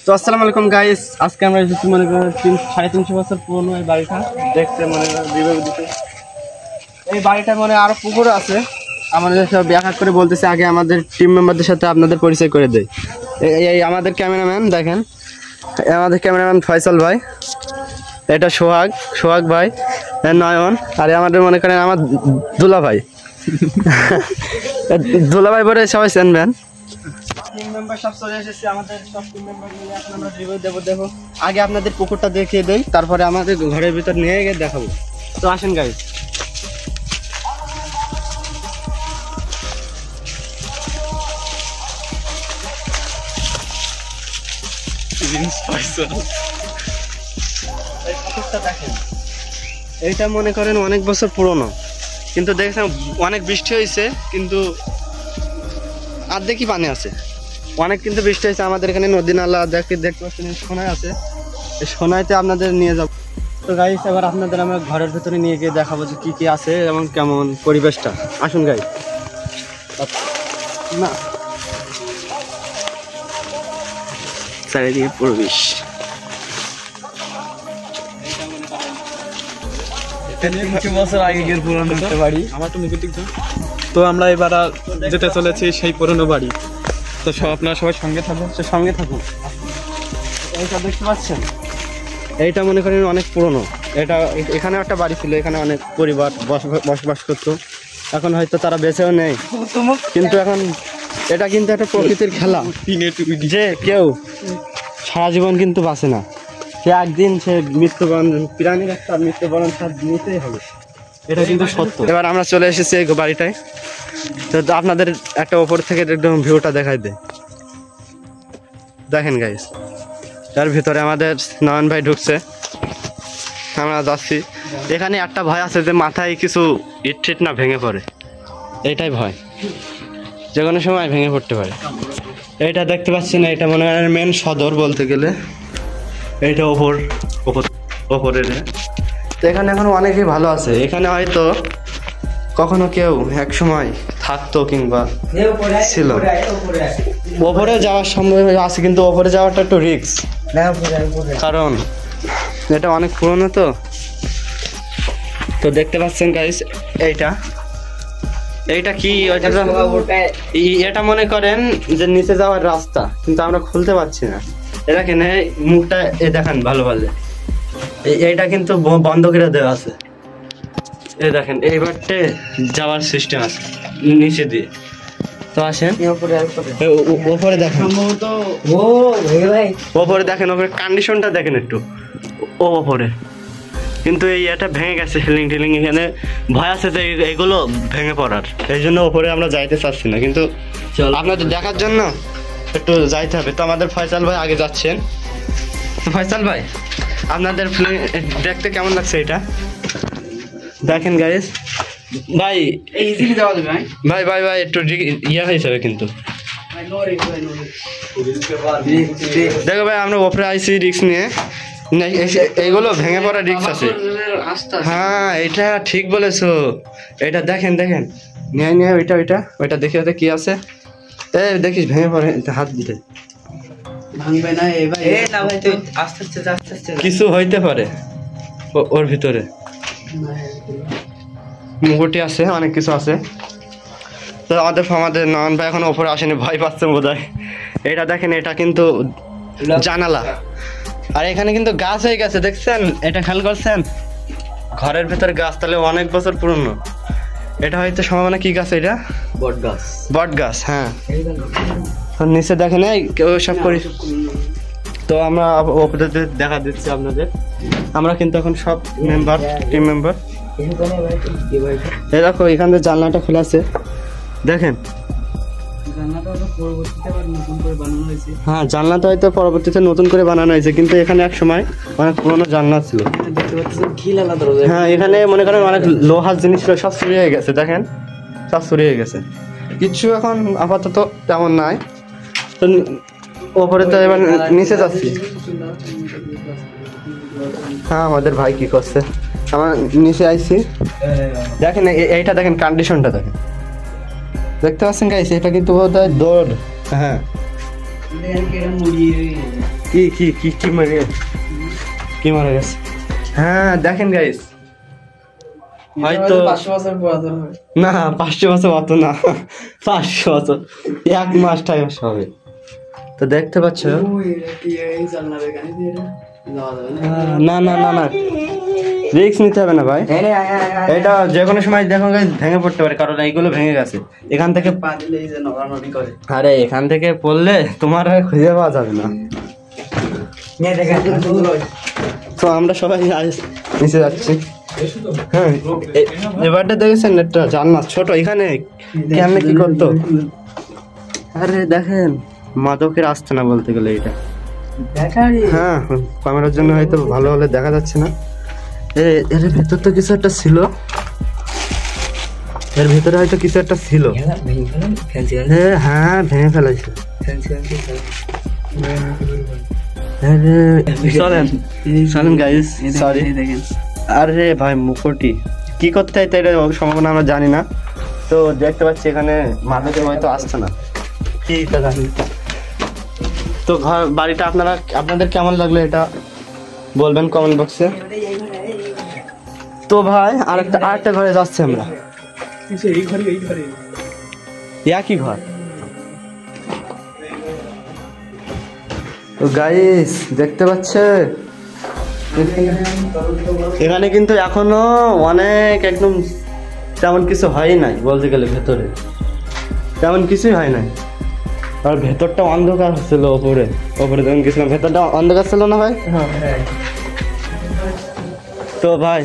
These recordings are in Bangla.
তো আসসালামু আলাইকুম গাইস, আজকে আমরা যদি মনে করেন 350 বছর পুরনো এই বাড়িটা দেখতে মনে করেন রিভিউ দিতে। এই বাড়িটা মনে আরো পুকুর আছে, আমাদের সব ব্যাখ্যা করে বলতেছে। আগে আমাদের টিম মেম্বারদের সাথে আপনাদের পরিচয় করে দেই। এই আমাদের ক্যামেরাম্যান দেখেন, আমাদের ক্যামেরাম্যান ফয়সাল ভাই, এটা সোহাগ ভাই, নয়ন, আর আমাদের মনে করেন আমার দুলা ভাই বলে সবাই চেনবেন। টিম মেম্বার সব চলে এসেছে, আমাদের সব টিম মেম্বার মিলে এখন আমরা রিভিউ দেবো। দেখো আগে আপনাদের পুকুরটা দেখিয়ে দেই, তারপরে আমাদের ঘরের ভিতর নিয়ে গিয়ে দেখাবো। তো আসেন গাইস। এই পুকুরটা দেখেন, এইটা মনে করেন অনেক বছর পুরনো, কিন্তু দেখছেন অনেক বৃষ্টি হয়েছে, কিন্তু অর্ধেকই পানি আছে। অনেক কিন্তু বৃষ্টি হয়েছে, আমাদের এখানে নদী নালা দেখতে পাচ্ছেন, সোনাই আছে, এই সোনাইতে আপনাদের নিয়ে যাব। তো গাইস এবার আপনাদের আমরা ঘরের ভেতরে নিয়ে গিয়ে দেখাবো যে কী কী আছে এবং কেমন পরিবেশটা। আসুন গাইস। না চারিদিকে পরিবেশ, বছর আগের পুরনো একটা বাড়ি। আমার তো মুখে তো আমরা এবার যেতে চলেছি সেই পুরনো বাড়ি। তো আপনারা সবাই সঙ্গে থাকুন। এইটা দেখতে পাচ্ছেন, এইটা মনে করেন অনেক পুরনো। এটা এখানে একটা বাড়ি ছিল, এখানে অনেক পরিবার বসবাস করতো। এখন হয়তো তারা বেঁচেও নেই, কিন্তু এখন এটা কিন্তু একটা প্রকৃতির খেলা, যে কেউ সারা জীবন কিন্তু বাঁচে না, সে একদিন সে মৃত্যুবরণ, প্রাণীর একটা মৃত্যুবরণ তার নিতেই হবে, এটা কিন্তু সত্য। এবার আমরা চলে এসেছি এই বাড়িটায়, তো আপনাদের একটা ওপর থেকে একদম ভিউটা দেখাই দেয়। দেখেন গাইস, তার ভিতরে আমাদের নয়ন ভাই ঢুকছে, আমরা যাচ্ছি। এখানে একটা ভয় আছে যে মাথায় কিছু ইট না ভেঙে পড়ে, এইটাই ভয়, যে কোনো সময় ভেঙে পড়তে পারে। এইটা দেখতে পাচ্ছি না, এটা মনে হয় মেন সদর বলতে গেলে, এইটা ওপরের। তো এখানে এখন অনেকেই ভালো আছে, এখানে হয়তো কখনো কেউ এক সময় থাকতো কিংবা ছিল। ওপরে যাওয়ার সম্ভব আছে, কিন্তু ওপরে যাওয়াটা একটু রিস্ক, কারণ এটা অনেক পুরনো। তো দেখতে পাচ্ছেন গাইস, এইটা কি এটা মনে করেন যে নিচে যাওয়ার রাস্তা, কিন্তু আমরা খুলতে পারছি না। এটা কেন মুখটা দেখেন ভালো, এইটা কিন্তু বন্ধ করে দেওয়া আছে। এই দেখেন এইবারটে যাওয়ার সিস্টেম আছে নিচে দিয়ে। তো আসেন ওপরে দেখেন, ওপরে দেখেন, ওপরে কন্ডিশনটা দেখেন একটু। ওপরে কিন্তু এটা ভেঙে গেছে, হিলিং টিলিং, এখানে ভয় আছে যে এইগুলো ভেঙে পড়ার, এই জন্য ওপরে আমরা যাইতে চাচ্ছি না, কিন্তু আপনাদের দেখার জন্য একটু যাইতে হবে। তো আমাদের ফয়সাল ভাই আগে যাচ্ছেন। ফয়সাল ভাই, আপনাদের দেখতে কেমন লাগছে এটা দেখেন গাইস। ভাই ইজিলি যাওয়া যাবে ভাই একটু ইয়া হয়ে যাবে, কিন্তু দেখো ভাই আমরা ওপরে আইসি রিস্ক নিয়ে, এইগুলো ভেঙে পড়া রিস্ক আছে। হ্যাঁ এটা ঠিক বলেছো, এটা দেখেন নিয়ে ওইটা দেখে কি আছে। এই দেখিস ভেঙে পড়ে, হাত দিতে ভাঙবে না, আস্তে কিছু হইতে পারে ওর ভিতরে। মুকুটি আছে, অনেক কিছু আছে। তো আমাদের নয়ন ভাই এখন ওপরে আসেনি, ভয় পাচ্ছে বোধ হয়। এটা দেখেন, এটা কিন্তু জানালা, আর এখানে কিন্তু গাছ হয়ে গেছে, দেখছেন? এটা খেয়াল করছেন? ঘরের ভেতরে গাছ, তাহলে অনেক বছর পুরনো। এটা হয়তো সম্ভাবনা কি গাছ? এটা বট গাছ। হ্যাঁ, নিচে দেখেন কেউ সব করি। তো আমরা ওপরে দেখা দিচ্ছি আপনাদের, আমরা কিন্তু এখন সব টিম মেম্বার। দেখো এখান থেকে জানলাটা খোলা আছে, দেখেন। হ্যাঁ, জানলাটা হয়তো পরবর্তীতে নতুন করে বানানো হয়েছে, কিন্তু এখানে এক সময় অনেক পুরোনো জানলা ছিল। হ্যাঁ, এখানে মনে করেন অনেক লোহার জিনিস ছিল, সব চুরি হয়ে গেছে। দেখেন সব চুরি হয়ে গেছে, কিছু এখন আপাতত তেমন নাই। তো ওপরে তো এবার নিচে যাচ্ছি। হ্যাঁ, আমাদের ভাই কি করছে, আমার নিচে আইছি। দেখেন এইটা দেখেন, কন্ডিশনটা দেখেন, দেখতে পাচ্ছেন গাইস? এটা কিন্তু বোধহয় দৌড়। হ্যাঁ, কি কি কি কি মারা গেছে? কি মারা গেছে? হ্যাঁ দেখেন গাইস, হয়তো 500 বছর পুরাতন হবে। না 500 বছর অত না, 500 বছর 1 মাস টাইম হবে। তো দেখতে পাচ্ছ, না না না না রিস্ক নিতে হবে না ভাই, এটা যে কোনো সময় দেখো ভেঙে পড়তে পারে, কারণ এইগুলো ভেঙে গেছে। এখান থেকে পা দিলে এই যে নড়ানড়ি করে। আরে এখান থেকে পড়লে তোমার আর খুঁজে পাওয়া যাবে না। তো আমরা সবাই নিচে যাচ্ছি। হ্যাঁ এবারটা দেখেছেন একটা জান্নাত ছোট, এখানে কেমনে কি করতো। আরে দেখেন মাদকের আসছে না বলতে গেলে এটা। হ্যাঁ ক্যামেরার জন্য হয়তো ভালো হলে দেখা যাচ্ছে না। এর ভেতর তো কিছু একটা ছিল, এর ভেতরে হয়তো কিছু একটা ছিল। হ্যাঁ ভেঙে ফেলাইছে। চলেন চলেন গাইস, সরি। আরে ভাই মুকুটি কি করতে হয় এটা সম্ভাবনা আমরা জানি না। তো দেখতে পাচ্ছি এখানে মাদকে হয়তো আসছে না, কি জানি। তো ঘর বাড়িটা আপনাদের কেমন লাগলো এটা বলবেন কমেন্ট বক্সে। তো ভাই আরেকটা ঘরে যাচ্ছি আমরা। একই ঘর। তো গাইস দেখতে পাচ্ছে এখানে কিন্তু এখনো অনেক একদম তেমন কিছু হয় নাই বলতে গেলে, ভেতরে তেমন কিছুই হয় নাই। আর ভেতরটা অন্ধকার ছিল, ওপরে যখন গেছিলাম ভেতরটা অন্ধকার ছিল না ভাই। তো ভাই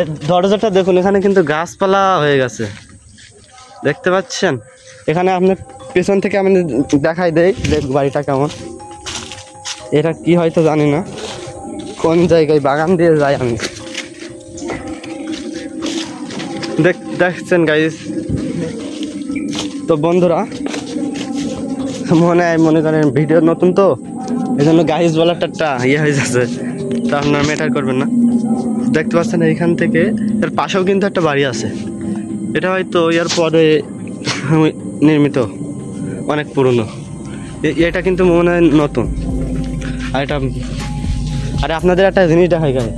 এর দরজাটা দেখুন, এখানে কিন্তু গাছপালা হয়ে গেছে দেখতে পাচ্ছেন। এখানে আপনার পেছন থেকে আমি দেখাই দেই বাড়িটা কেমন। এটা কি হয়তো জানি না কোন জায়গায়, বাগান দিয়ে যাই আমি। দেখছেন গাইস। তো বন্ধুরা মনে করেন ভিডিও নতুন তো এই জন্য গাইস বলাটা একটা ইয়ে হয়ে যাচ্ছে, তা আপনারা ম্যাটার করবেন না। দেখতে পাচ্ছেন এইখান থেকে এর পাশেও কিন্তু একটা বাড়ি আছে, এটা হয়তো এর পরে নির্মিত, অনেক পুরনো। এটা কিন্তু মনে হয় নতুন। আর এটা আরে আপনাদের একটা জিনিস দেখাই গায়ে,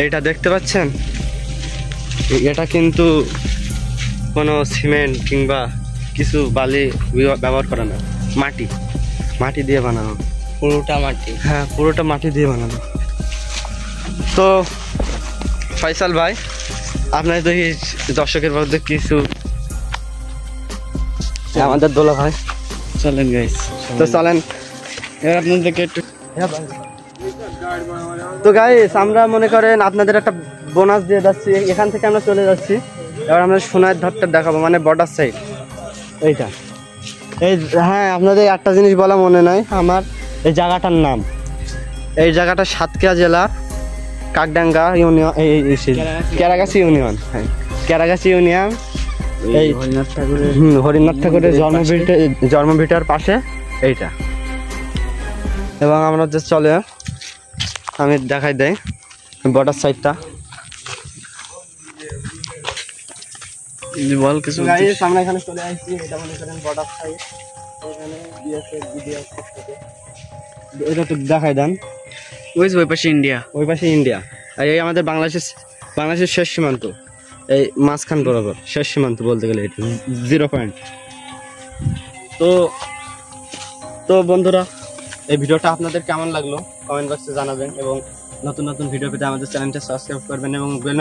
এইটা দেখতে পাচ্ছেন, এটা কিন্তু কোনো সিমেন্ট কিংবা কিছু বালি ব্যবহার করা না, মাটি দিয়ে বানানো, পুরোটা মাটি। হ্যাঁ পুরোটা মাটি দিয়ে বানানো। তো ফয়সাল ভাই আপনার দেখি দর্শকের মধ্যে কিছু আমাদের দোলা ভাই চলেন গাইস। তো চলেন আপনাদেরকে একটু। তো গাইস আমরা মনে করেন আপনাদের একটা বোনাস দিয়ে যাচ্ছি, এখান থেকে আমরা চলে যাচ্ছি। এবার আমরা সোনার ধারটা দেখাবো, মানে বর্ডার সাইড এইটা। হ্যাঁ আপনাদের একটা জিনিস বলা মনে নাই আমার, এই জায়গাটার নাম, এই জায়গাটা সাতক্ষীরা জেলার কাকডাঙ্গা ইউনিয়ন, ক্যারাগাছি ইউনিয়ন। হ্যাঁ ক্যারাগাছি ইউনিয়ন, এই হরিনাথ ঠাকুরের জন্মভিটার পাশে এইটা। এবং আমরা যে চলে আমি দেখাই দেই বর্ডার সাইডটা। বল কিছু গাইস, আমরা এখানে চলে আসছি, এটা মনে করেন বর্ডার সাইড। এখানে এটা তো দেখাই দেন, ওই পাশে ইন্ডিয়া, আর এই আমাদের বাংলাদেশের শেষ সীমান্ত, এই মাঝখান বরাবর শেষ সীমান্ত বলতে গেলে এটা 0 পয়েন্ট। তো বন্ধুরা এই ভিডিওটা আপনাদের কেমন লাগলো কমেন্ট বক্সে জানাবেন, এবং নতুন ভিডিও পেতে আমাদের চ্যানেলটা সাবস্ক্রাইব করবেন এবং বেল